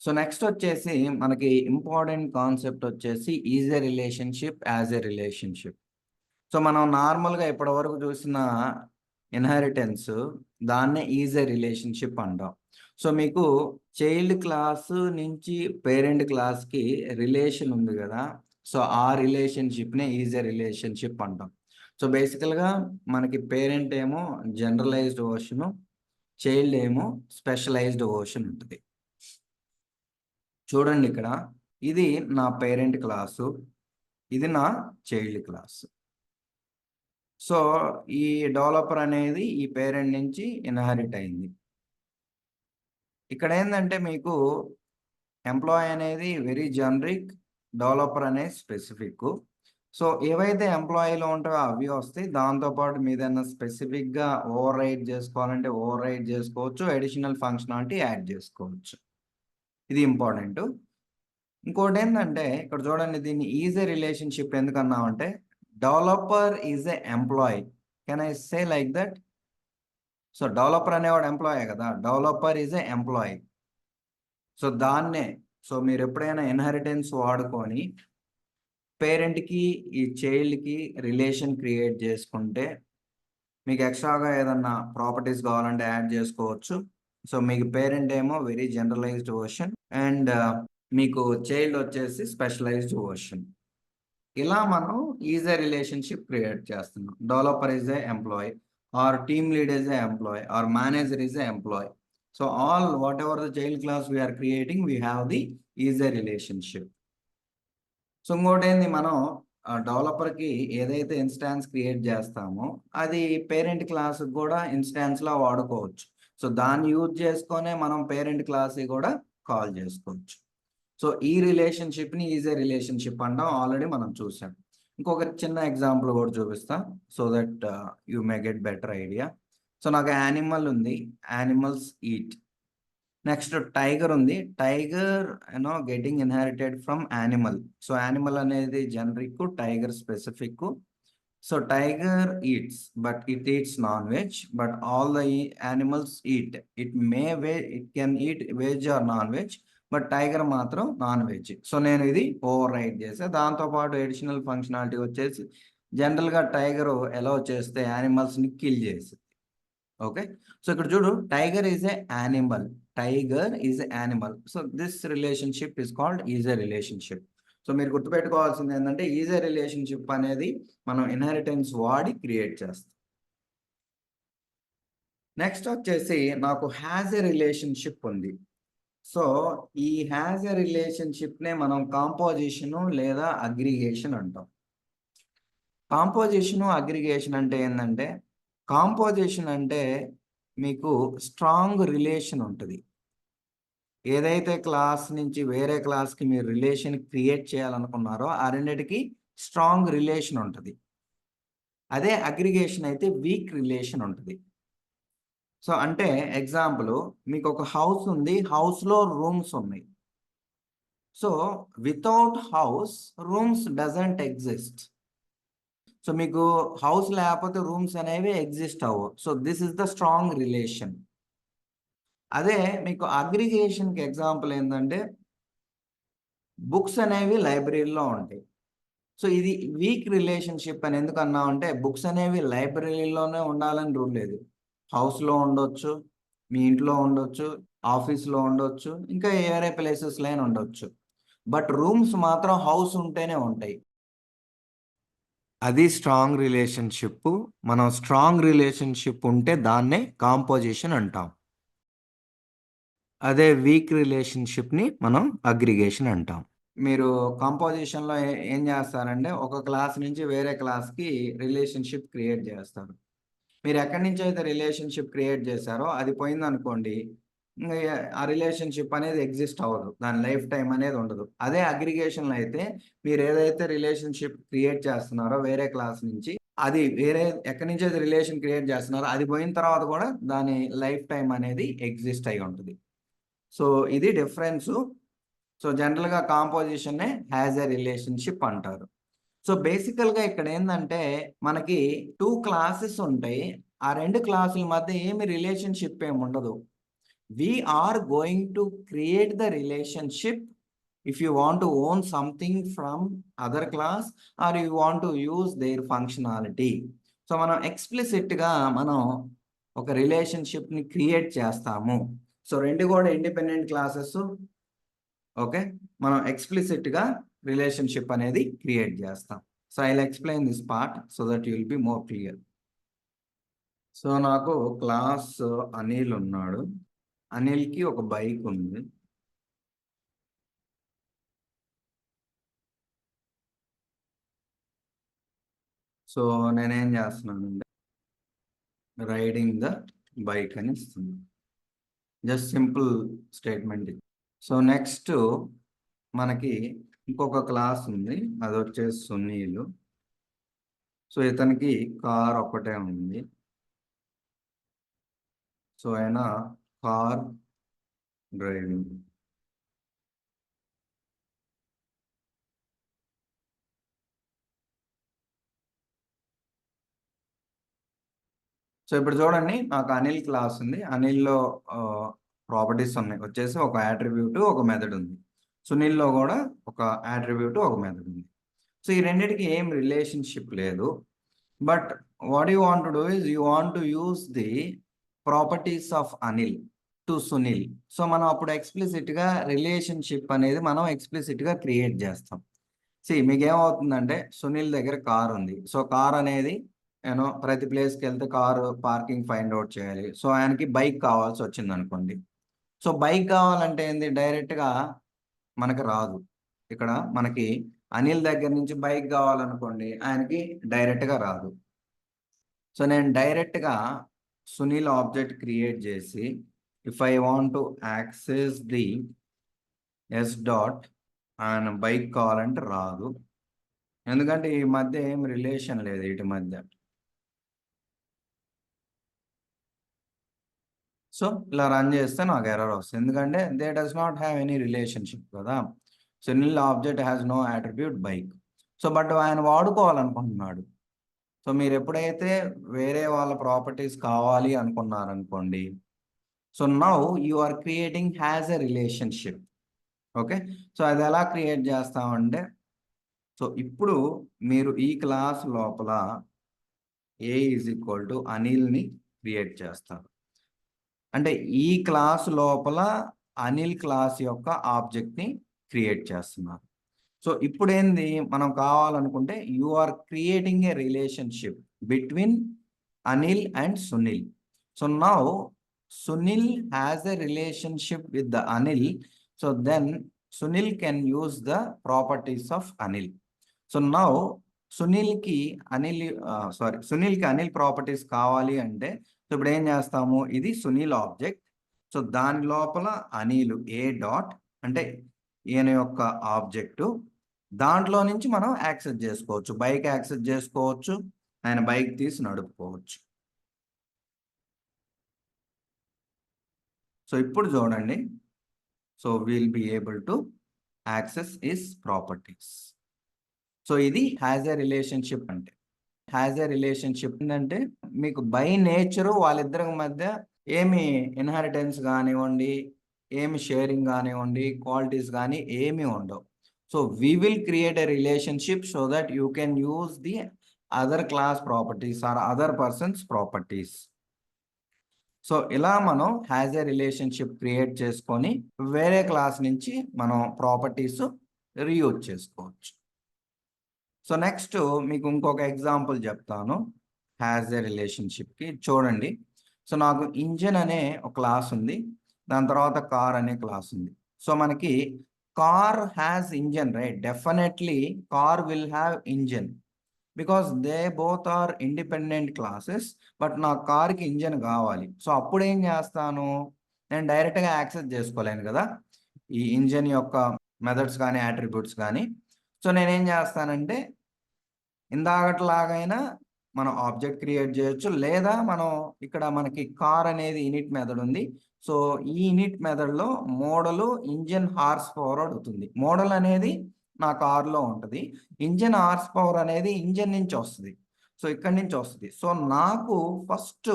So next వచ్చేసి మనకి important concept వచ్చేసి is a relationship as a relationship. So మనం నార్మల్గా ఇప్పటివరకు చూసిన ఇన్హెరిటెన్స్ దాన్నే ఈజ్ ఎ రిలేషన్షిప్ అంటాం. సో మీకు చైల్డ్ క్లాస్ నుంచి పేరెంట్ క్లాస్కి రిలేషన్ ఉంది కదా. సో ఆ రిలేషన్షిప్నే ఈజ్ ఎ రిలేషన్షిప్ అంటాం. సో బేసికల్గా మనకి పేరెంట్ ఏమో జనరలైజ్డ్ వర్షను, చైల్డ్ ఏమో స్పెషలైజ్డ్ వర్షన్ ఉంటుంది. చూడండి ఇక్కడ, ఇది నా పేరెంట్ క్లాసు, ఇది నా చైల్డ్ క్లాస్. సో ఈ డెవలపర్ అనేది ఈ పేరెంట్ నుంచి ఇన్హెరిట్ అయింది. ఇక్కడ ఏంటంటే మీకు ఎంప్లాయ్ అనేది వెరీ జనరిక్, డెవలపర్ అనేది స్పెసిఫిక్. సో ఏవైతే ఎంప్లాయీలో ఉంటాయో అవి వస్తాయి. దాంతోపాటు మీదన్నా స్పెసిఫిక్గా ఓవర్ రైడ్ చేసుకోవాలంటే ఓవర్ రైడ్ చేసుకోవచ్చు, అడిషనల్ ఫంక్షనాలిటీ యాడ్ చేసుకోవచ్చు. ఇది ఇంపార్టెంట్. ఇంకోటి ఏంటంటే ఇక్కడ చూడండి, దీన్ని ఈజ్ ఎ రిలేషన్షిప్ ఎందుకన్నామంటే developer is a employee. Can I say like that? So developer అనేవాడు ఎంప్లాయీ కదా, developer is a employee. So దాన్నే, సో మీరు ఎప్పుడైనా ఇన్హెరిటెన్స్ వాడుకొని పేరెంట్కి ఈ చైల్డ్కి రిలేషన్ క్రియేట్ చేసుకుంటే మీకు ఎక్స్ట్రాగా ఏదన్నా ప్రాపర్టీస్ కావాలంటే యాడ్ చేసుకోవచ్చు. సో మీకు పేరెంట్ ఏమో వెరీ జనరలైజ్డ్ వర్షన్ అండ్ మీకు చైల్డ్ వచ్చేసి స్పెషలైజ్డ్ వర్షన్. ఇలా మనం ఈజ్ ఎ రిలేషన్షిప్ క్రియేట్ చేస్తున్నాం. Developer is a employee, or team lead is a employee, or manager is a employee. So all whatever the child class we are creating, we have the is a relationship. So ఇంకోటి ఏంది, మనం డెవలపర్కి ఏదైతే instance create చేస్తామో అది parent క్లాస్కి కూడా ఇన్స్టాన్స్లా వాడుకోవచ్చు. So దాన్ని యూజ్ చేసుకొనే మనం పేరెంట్ క్లాస్కి కూడా కాల్ చేసుకోవచ్చు. సో ఈ రిలేషన్షిప్ని ఈజ్ ఎ రిలేషన్షిప్ అంటాం, ఆల్రెడీ మనం చూసాం. ఇంకొక చిన్న ఎగ్జాంపుల్ కూడా చూపిస్తా so that you may get better idea. So నాకు యానిమల్ ఉంది, యానిమల్స్ ఈట్. నెక్స్ట్ టైగర్ ఉంది, tiger getting inherited from animal. So animal అనేది generic, tiger specific. So tiger eats but it eats non veg, but all the animals eat. It can eat veg or non veg, but tiger మాత్రం non veg. So నేను ఇది over ride చేసా. దాంతోపాటు additional functionality వచ్చేసి జనరల్గా tiger ఎలా చేస్తే యానిమల్స్ని kill చేసి. ఓకే, సో ఇక్కడ చూడు, tiger is a animal, tiger is a animal. So this relationship is called is a relationship. So మీరు గుర్తుపెట్టుకోవాల్సింది ఏంటంటే ఈజ్ ఎ రిలేషన్షిప్ అనేది మనం ఇన్హెరిటెన్స్ వాడి క్రియేట్ చేస్తాం. నెక్స్ట్ వచ్చేసి నాకు హ్యాజ్ ఎ రిలేషన్షిప్ ఉంది. సో ఈ హ్యాజ్ ఎ రిలేషన్షిప్నే మనం కాంపోజిషను లేదా అగ్రిగేషన్ అంటాం. కాంపోజిషను అగ్రిగేషన్ అంటే ఏంటంటే, కాంపోజిషన్ అంటే మీకు స్ట్రాంగ్ రిలేషన్ ఉంటుంది. ఏదైతే క్లాస్ నుంచి వేరే క్లాస్కి మీరు రిలేషన్ క్రియేట్ చేయాలనుకున్నారో ఆ రెండిటికి స్ట్రాంగ్ రిలేషన్ ఉంటుంది. అదే అగ్రిగేషన్ అయితే వీక్ రిలేషన్ ఉంటుంది. సో అంటే ఎగ్జాంపుల్, మీకు ఒక హౌస్ ఉంది, హౌస్లో రూమ్స్ ఉన్నాయి. So without house rooms doesn't exist. So మీకు హౌస్ లేకపోతే రూమ్స్ అనేవి ఎగ్జిస్ట్ అవ్వవు. So this is the strong relation. అదే మీకు అగ్రిగేషన్కి ఎగ్జాంపుల్ ఏంటంటే బుక్స్ అనేవి లైబ్రరీలో ఉంటాయి. సో ఇది వీక్ రిలేషన్షిప్ అని ఎందుకు అన్నామంటే బుక్స్ అనేవి లైబ్రరీలోనే ఉండాలని రూల్ లేదు. హౌస్లో ఉండొచ్చు, మీ ఇంట్లో ఉండొచ్చు, ఆఫీస్లో ఉండొచ్చు, ఇంకా వేరే ప్లేసెస్లో ఉండొచ్చు. బట్ రూమ్స్ మాత్రం హౌస్ ఉంటేనే ఉంటాయి. అది స్ట్రాంగ్ రిలేషన్షిప్. మనం స్ట్రాంగ్ రిలేషన్షిప్ ఉంటే దాన్నే కాంపోజిషన్ అంటాం. అదే వీక్ రిలేషన్షిప్ని మనం అగ్రిగేషన్ అంటాం. మీరు కాంపోజిషన్లో ఏం చేస్తారంటే ఒక క్లాస్ నుంచి వేరే క్లాస్కి రిలేషన్షిప్ క్రియేట్ చేస్తారు. మీరు ఎక్కడి నుంచి అయితే రిలేషన్షిప్ క్రియేట్ చేశారో అది పోయిందనుకోండి, ఇంకా ఆ రిలేషన్షిప్ అనేది ఎగ్జిస్ట్ అవ్వదు, దాని లైఫ్ టైం అనేది ఉండదు. అదే అగ్రిగేషన్లో అయితే మీరు ఏదైతే రిలేషన్షిప్ క్రియేట్ చేస్తున్నారో వేరే క్లాస్ నుంచి, అది వేరే ఎక్కడి నుంచి అయితే రిలేషన్ క్రియేట్ చేస్తున్నారో అది పోయిన తర్వాత కూడా దాని లైఫ్ టైం అనేది ఎగ్జిస్ట్ అయి ఉంటుంది. సో ఇది డిఫరెన్సు. సో జనరల్గా కాంపోజిషన్నే హ్యాజ్ ఎ రిలేషన్షిప్ అంటారు. సో బేసికల్గా ఇక్కడ ఏంటంటే మనకి 2 క్లాసెస్ ఉంటాయి. ఆ 2 క్లాసుల మధ్య ఏమి రిలేషన్షిప్ ఏమి ఉండదు. we are going to create the relationship if you want to own something from other class or you want to use their functionality. So మనం ఎక్స్ప్లిసిట్గా మనం ఒక రిలేషన్షిప్ని క్రియేట్ చేస్తాము. సో రెండు కూడా ఇండిపెండెంట్ క్లాసెస్. ఓకే, మనం ఎక్స్ప్లిసిట్గా రిలేషన్షిప్ అనేది క్రియేట్ చేస్తాం. So I will explain this part so that you will be more clear. So నాకు క్లాస్ అనిల్ ఉన్నాడు. అనిల్కి ఒక బైక్ ఉంది. సో నేనేం చేస్తున్నానంటే రైడింగ్ ద బైక్ అని ఇస్తుంది. Just simple statement. So next మనకి ఇంకొక క్లాస్ ఉంది, అది వచ్చేసి సునీల్. సో ఇతనికి కార్ ఒక్కటే ఉంది. సో ఆయన కార్ డ్రైవింగ్. సో ఇప్పుడు చూడండి, నాకు అనిల్ క్లాస్ ఉంది. అనిల్లో ప్రాపర్టీస్ ఉన్నాయి వచ్చేసి ఒక యాట్రిబ్యూట్ ఒక మెథడ్ ఉంది. సునీల్లో కూడా ఒక యాట్రిబ్యూట్ ఒక మెథడ్ ఉంది. సో ఈ రెండింటికి ఏం రిలేషన్షిప్ లేదు. But what you want to do is you want to use the properties of Anil to Sunil. So మనం అప్పుడు ఎక్స్ప్లిసిట్గా రిలేషన్షిప్ అనేది మనం ఎక్స్ప్లిసిట్గా క్రియేట్ చేస్తాం. మీకు ఏమవుతుందంటే సునీల్ దగ్గర కార్ ఉంది. సో కార్ అనేది ప్రతి ప్లేస్కి వెళ్తే కారు పార్కింగ్ ఫైండ్ అవుట్ చేయాలి. సో ఆయనకి బైక్ కావాల్సి వచ్చింది అనుకోండి. సో బైక్ కావాలంటే ఏంది, డైరెక్ట్గా మనకు రాదు. ఇక్కడ మనకి అనిల్ దగ్గర నుంచి బైక్ కావాలనుకోండి, ఆయనకి డైరెక్ట్గా రాదు. సో నేను డైరెక్ట్గా సునీల్ ఆబ్జెక్ట్ క్రియేట్ చేసి if I want to access the S dot ఆయన బైక్ కావాలంటే రాదు, ఎందుకంటే ఈ మధ్య ఏం రిలేషన్ లేదు వీటి మధ్య. సో ఇలా రన్ చేస్తే నాకు ఎర్రర్ వస్తుంది, ఎందుకంటే they does not have any relationship కదా. Sunil object has no attribute bike. So but ఆయన వాడుకోవాలనుకుంటున్నాడు. సో మీరు ఎప్పుడైతే వేరే వాళ్ళ ప్రాపర్టీస్ కావాలి అనుకున్నారనుకోండి, so now you are creating has a relationship. Okay, so అది ఎలా క్రియేట్ చేస్తామంటే, సో ఇప్పుడు మీరు ఈ క్లాస్ లోపల ఏ ఈజ్ ఈక్వల్ టు అనిల్ని క్రియేట్ చేస్తారు. అంటే ఈ క్లాస్ లోపల అనిల్ క్లాస్ యొక్క ఆబ్జెక్ట్ని క్రియేట్ చేస్తున్నారు. సో ఇప్పుడు ఏంది మనం కావాలనుకుంటే you are creating a relationship between Anil and Sunil. So now Sunil has a relationship with the Anil. So then Sunil can use the properties of Anil. So now సునీల్కి అనిల్ ప్రాపర్టీస్ కావాలి అంటే, సో ఇప్పుడు ఏం చేస్తాము, ఇది సునీల్ ఆబ్జెక్ట్. సో దాని లోపల అనిల్ ఏ డాట్ అంటే ఈయన యొక్క ఆబ్జెక్టు, దాంట్లో నుంచి మనం యాక్సెస్ చేసుకోవచ్చు. బైక్ యాక్సెస్ చేసుకోవచ్చు, ఆయన బైక్ తీసి నడుపుకోవచ్చు. సో ఇప్పుడు చూడండి, so will be able to access is properties. So ఇది హ్యాజ్ ఎ రిలేషన్షిప్. అంటే హ్యాజ్ ఎ రిలేషన్షిప్ ఏంటంటే మీకు బై నేచరు వాళ్ళిద్దరి మధ్య ఏమి ఇన్హెరిటెన్స్ కానివ్వండి, ఏమి షేరింగ్ కానివ్వండి, క్వాలిటీస్ కానీ ఏమి ఉండవు. So we will create a relationship so that you can use the other class properties or other persons properties. So ఇలా మనం హ్యాజ్ ఎ రిలేషన్షిప్ క్రియేట్ చేసుకొని వేరే క్లాస్ నుంచి మనం ప్రాపర్టీస్ రీయూజ్ చేసుకోవచ్చు. సో నెక్స్ట్ మీకు ఇంకొక ఎగ్జాంపుల్ చెప్తాను హ్యాజ్ ఎ రిలేషన్షిప్కి. చూడండి, సో నాకు ఇంజన్ అనే ఒక క్లాస్ ఉంది, దాని తర్వాత కార్ అనే క్లాస్ ఉంది. సో మనకి car has engine, right? Definitely car will have engine because they both are independent classes. But నా కార్కి ఇంజన్ కావాలి. సో అప్పుడు ఏం చేస్తాను, నేను డైరెక్ట్గా యాక్సెస్ చేసుకోలేను కదా ఈ ఇంజన్ యొక్క మెథడ్స్ కానీ యాట్రిబ్యూట్స్ కానీ. సో నేనేం చేస్తానంటే ఇందాకట్లాగైనా మనం ఆబ్జెక్ట్ క్రియేట్ చేయొచ్చు, లేదా మనం ఇక్కడ మనకి కార్ అనేది ఇనిట్ మెథడ్ ఉంది. సో ఈ ఇనిట్ మెథడ్లో మోడల్ ఇంజన్ హార్స్ పవర్ అడుగుతుంది. మోడల్ అనేది నా కార్లో ఉంటుంది, ఇంజన్ హార్స్ పవర్ అనేది ఇంజన్ నుంచి వస్తుంది. సో ఇక్కడి నుంచి వస్తుంది. సో నాకు ఫస్ట్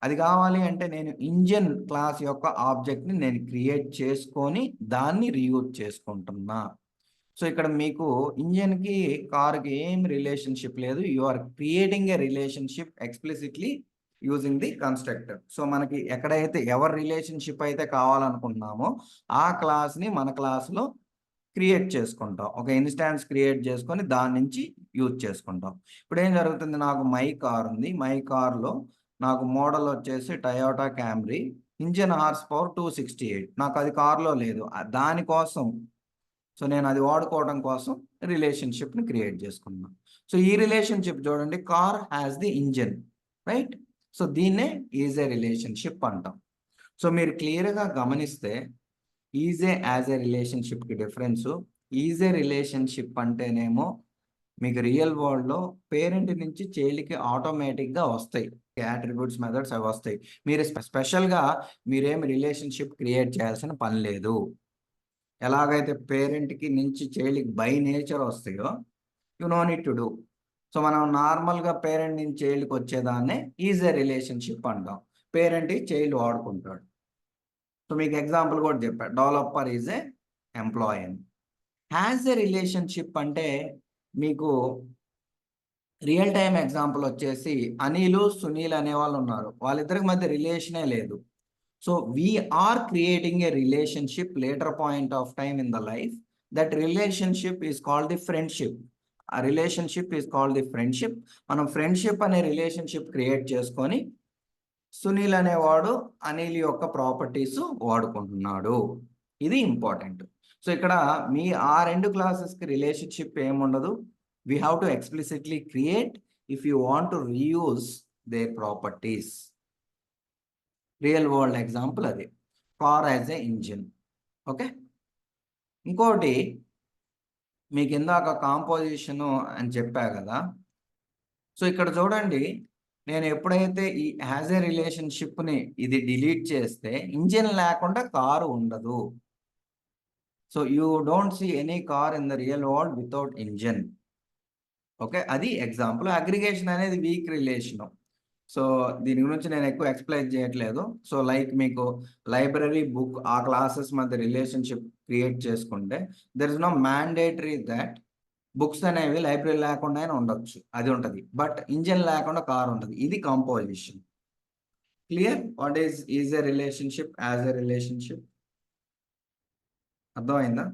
అది కావాలి అంటే నేను ఇంజిన్ క్లాస్ యొక్క ఆబ్జెక్ట్ని నేను క్రియేట్ చేసుకొని దాన్ని రీయూజ్ చేసుకుంటున్నా. సో ఇక్కడ మీకు ఇంజిన్కి కార్కి ఏం రిలేషన్షిప్ లేదు. You are creating a relationship explicitly using the constructor. So మనకి ఎక్కడైతే ఎవరి రిలేషన్షిప్ అయితే కావాలనుకుంటున్నామో ఆ క్లాస్ని మన క్లాస్లో క్రియేట్ చేసుకుంటాం. ఒక ఇన్స్టాన్స్ క్రియేట్ చేసుకొని దాని నుంచి యూజ్ చేసుకుంటాం. ఇప్పుడు ఏం జరుగుతుంది, నాకు మై కార్ ఉంది. మై కార్లో నాకు మోడల్ వచ్చేసి Toyota Camry, engine horse power 268. నాకు అది కార్లో లేదు. దానికోసం సో నేను అది వాడుకోవడం కోసం రిలేషన్షిప్ని క్రియేట్ చేసుకున్నాను. సో ఈ రిలేషన్షిప్ చూడండి, car has the engine, right? So దీన్నే ఈజ్ ఏ రిలేషన్షిప్ అంటాం. సో మీరు క్లియర్గా గమనిస్తే ఈజ్ ఏ యాజ్ ఏ రిలేషన్షిప్కి డిఫరెన్స్. ఈజ్ ఏ రిలేషన్షిప్ అంటేనేమో మీకు రియల్ వరల్డ్లో పేరెంట్ నుంచి చైల్డ్కి ఆటోమేటిక్గా వస్తాయి యాట్రిబ్యూట్స్, మెథడ్స్ అవి వస్తాయి. మీరు స్పెషల్గా మీరేమి రిలేషన్షిప్ క్రియేట్ చేయాల్సిన పని లేదు. ఎలాగైతే పేరెంట్కి నుంచి చైల్డ్కి బై నేచర్ వస్తాయో you know need to do. So మనం నార్మల్గా పేరెంట్ నుంచి చైల్డ్కి వచ్చేదాన్నే ఈజ్ ఏ రిలేషన్షిప్ అంటాం. పేరెంట్ చైల్డ్ వాడుకుంటాడు. సో మీకు ఎగ్జాంపుల్ కూడా చెప్పాడు, డెవలపర్ ఈజ్ ఏ ఎంప్లాయీ అని. హ్యాజ్ ఏ రిలేషన్షిప్ అంటే మీకు రియల్ టైమ్ ఎగ్జాంపుల్ వచ్చేసి అనిల్, సునీల్ అనే వాళ్ళు ఉన్నారు. వాళ్ళిద్దరికి మధ్య రిలేషనే లేదు. So we're creating a relationship later point of time in the life. That relationship is called the friendship. ఆ relationship is called the friendship. మనం ఫ్రెండ్షిప్ అనే రిలేషన్షిప్ క్రియేట్ చేసుకొని సునీల్ అనేవాడు అనిల్ యొక్క ప్రాపర్టీస్ వాడుకుంటున్నాడు. ఇది ఇంపార్టెంట్. సో ఇక్కడ మీ ఆ రెండు క్లాసెస్కి రిలేషన్షిప్ ఏముండదు. We have to explicitly create if you want to reuse their properties. Real world example అది, car as a engine. Okay, ఇంకోటి మీకు ఇందాక కాంపోజిషను అని చెప్పా కదా. సో ఇక్కడ చూడండి, నేను ఎప్పుడైతే ఈ హ్యాజ్ ఏ రిలేషన్షిప్ని ఇది డిలీట్ చేస్తే ఇంజిన్ లేకుండా కారు ఉండదు. So you don't see any car in the real world without engine. Okay, అది ఎగ్జాంపుల్. అగ్రిగేషన్ అనేది వీక్ రిలేషను. సో దీని గురించి నేను ఎక్కువ ఎక్స్ప్లెయిన్ చేయట్లేదు. సో లైక్ మీకు లైబ్రరీ, బుక్, ఆ క్లాసెస్ మధ్య రిలేషన్షిప్ క్రియేట్ చేసుకుంటే there is no mandatory that books అనేవి లైబ్రరీ లేకుండా ఉండొచ్చు, అది ఉంటుంది. బట్ ఇంజిన్ లేకుండా కార్ ఉంటుంది. ఇది composition. Clear? What is a relationship, as a relationship? అర్థమైందా?